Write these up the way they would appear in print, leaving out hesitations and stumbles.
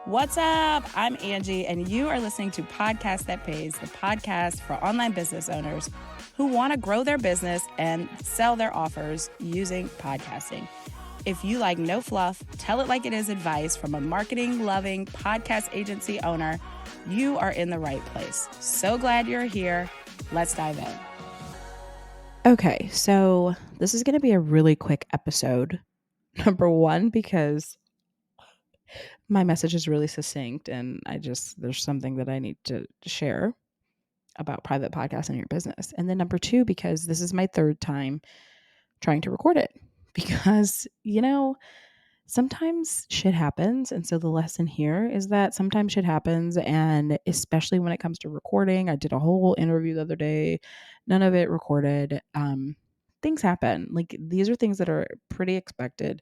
What's up? I'm Angie, and you are listening to Podcast That Pays, the podcast for online business owners who want to grow their business and sell their offers using podcasting. If you like no fluff, tell it like it is advice from a marketing-loving podcast agency owner, you are in the right place. So glad you're here. Let's dive in. Okay, so this is going to be a really quick episode. Number one, because my message is really succinct and there's something that I need to share about private podcasts in your business. And then number two, because this is my third time trying to record it because, sometimes shit happens. And so the lesson here is that sometimes shit happens. And especially when it comes to recording, I did a whole interview the other day, none of it recorded. Things happen. Like these are things that are pretty expected,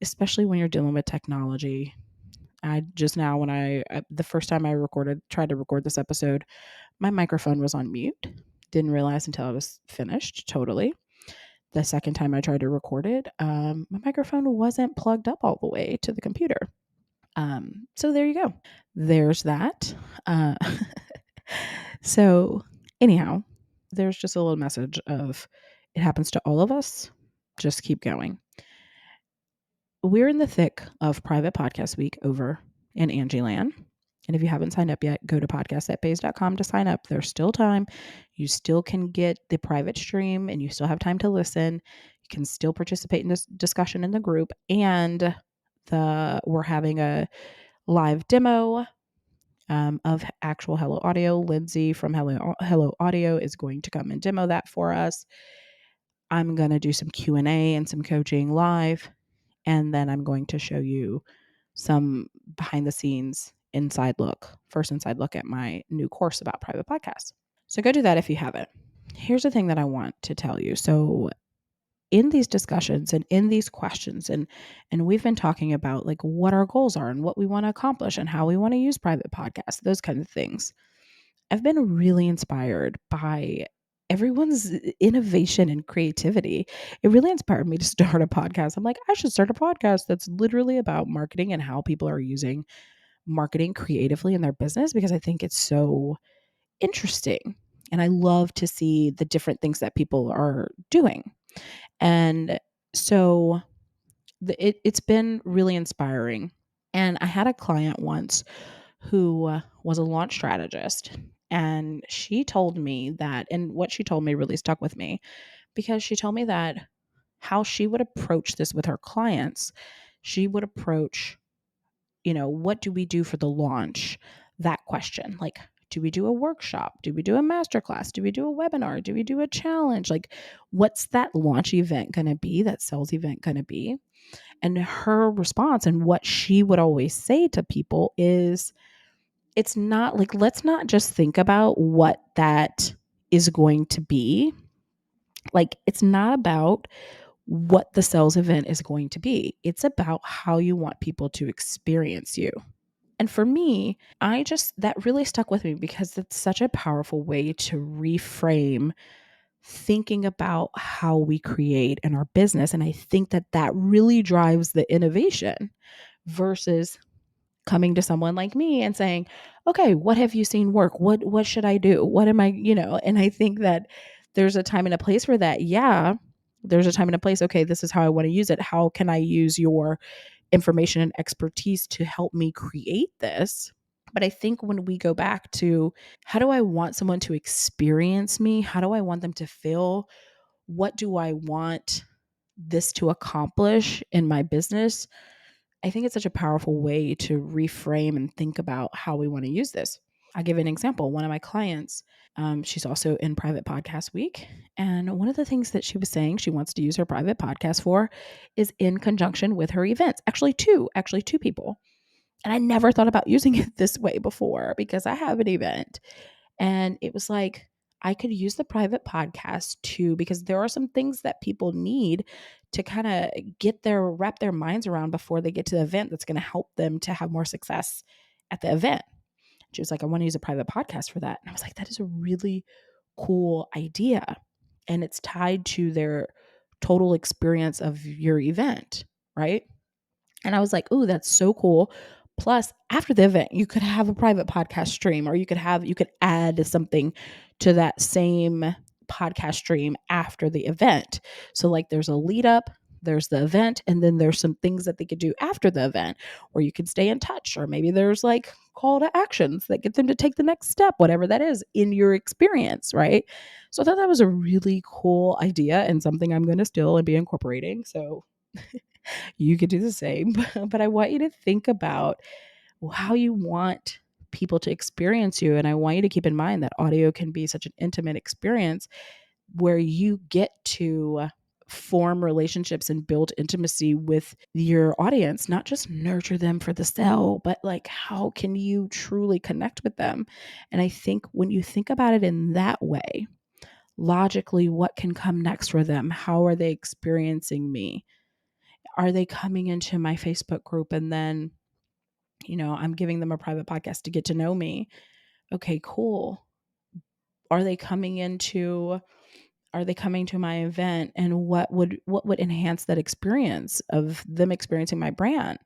especially when you're dealing with technology. The first time I tried to record this episode, my microphone was on mute. Didn't realize until I was finished totally. The second time I tried to record it, my microphone wasn't plugged up all the way to the computer. So there you go. There's that. So anyhow, there's just a little message of it happens to all of us. Just keep going. We're in the thick of Private Podcast Week over in Angie Land. And if you haven't signed up yet, go to podcastthatpays.com to sign up. There's still time. You still can get the private stream and you still have time to listen. You can still participate in this discussion in the group. And we're having a live demo of actual Hello Audio. Lindsay from Hello Audio is going to come and demo that for us. I'm going to do some Q&A and some coaching live. And then I'm going to show you some behind the scenes first inside look at my new course about private podcasts. So go do that if you haven't. Here's the thing that I want to tell you. So in these discussions and in these questions, and we've been talking about like what our goals are and what we want to accomplish and how we want to use private podcasts, those kinds of things. I've been really inspired by everyone's innovation and creativity. It really inspired me to start a podcast. I'm like, I should start a podcast that's literally about marketing and how people are using marketing creatively in their business because I think it's so interesting. And I love to see the different things that people are doing. And so it's been really inspiring. And I had a client once who was a launch strategist. And she told me that, and what she told me really stuck with me because she told me that how she would approach this with her clients, she would approach, what do we do for the launch? That question, like, do we do a workshop? Do we do a masterclass? Do we do a webinar? Do we do a challenge? Like, what's that launch event going to be? That sales event going to be? And her response and what she would always say to people is, it's not like, let's not just think about what that is going to be. Like, it's not about what the sales event is going to be. It's about how you want people to experience you. And for me, that really stuck with me because it's such a powerful way to reframe thinking about how we create in our business. And I think that really drives the innovation versus coming to someone like me and saying, okay, what have you seen work? What should I do? What am I, and I think that there's a time and a place for that. Yeah, there's a time and a place. Okay, this is how I want to use it. How can I use your information and expertise to help me create this? But I think when we go back to how do I want someone to experience me? How do I want them to feel? What do I want this to accomplish in my business? I think it's such a powerful way to reframe and think about how we want to use this. I'll give an example. One of my clients, she's also in Private Podcast Week. And one of the things that she was saying she wants to use her private podcast for is in conjunction with her events. Actually, two people. And I never thought about using it this way before because I have an event. And it was like, I could use the private podcast too, because there are some things that people need to kind of wrap their minds around before they get to the event that's going to help them to have more success at the event. She was like, I want to use a private podcast for that. And I was like, that is a really cool idea. And it's tied to their total experience of your event, right? And I was like, ooh, that's so cool. Plus, after the event, you could have a private podcast stream, or you could add something to that same podcast stream after the event. So like there's a lead up, there's the event, and then there's some things that they could do after the event, or you can stay in touch, or maybe there's like call to actions that get them to take the next step, whatever that is in your experience, right? So I thought that was a really cool idea and something I'm going to steal and be incorporating. So you could do the same. But I want you to think about how you want people to experience you. And I want you to keep in mind that audio can be such an intimate experience where you get to form relationships and build intimacy with your audience, not just nurture them for the sell, but like how can you truly connect with them? And I think when you think about it in that way, logically, what can come next for them? How are they experiencing me? Are they coming into my Facebook group and then, I'm giving them a private podcast to get to know me? Okay, cool. Are they coming to my event, and what would enhance that experience of them experiencing my brand?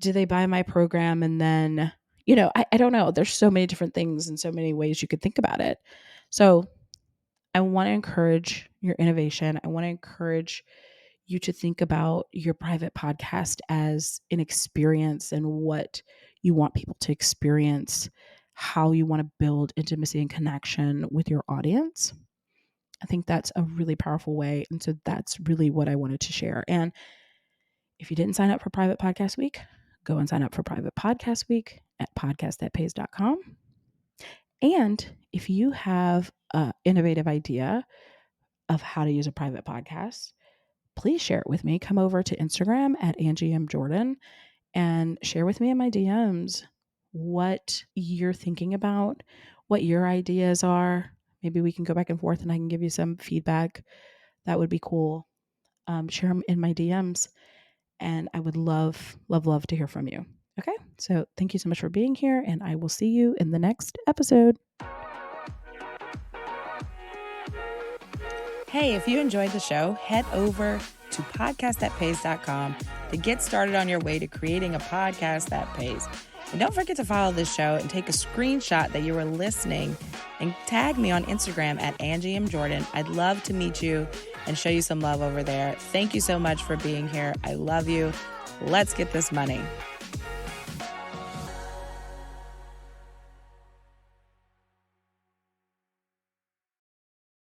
Do they buy my program and then, I don't know. There's so many different things and so many ways you could think about it. So I want to encourage your innovation. I want to encourage you to think about your private podcast as an experience and what you want people to experience, how you want to build intimacy and connection with your audience. I think that's a really powerful way. And so that's really what I wanted to share. And if you didn't sign up for Private Podcast Week, go and sign up for Private Podcast Week at podcastthatpays.com. And if you have an innovative idea of how to use a private podcast, please share it with me. Come over to Instagram at Angie M. Jordan and share with me in my DMs what you're thinking about, what your ideas are. Maybe we can go back and forth and I can give you some feedback. That would be cool. Share them in my DMs and I would love, love, love to hear from you. Okay. So thank you so much for being here and I will see you in the next episode. Hey, if you enjoyed the show, head over to podcastthatpays.com to get started on your way to creating a podcast that pays. And don't forget to follow this show and take a screenshot that you were listening and tag me on Instagram at Angie M. Jordan. I'd love to meet you and show you some love over there. Thank you so much for being here. I love you. Let's get this money.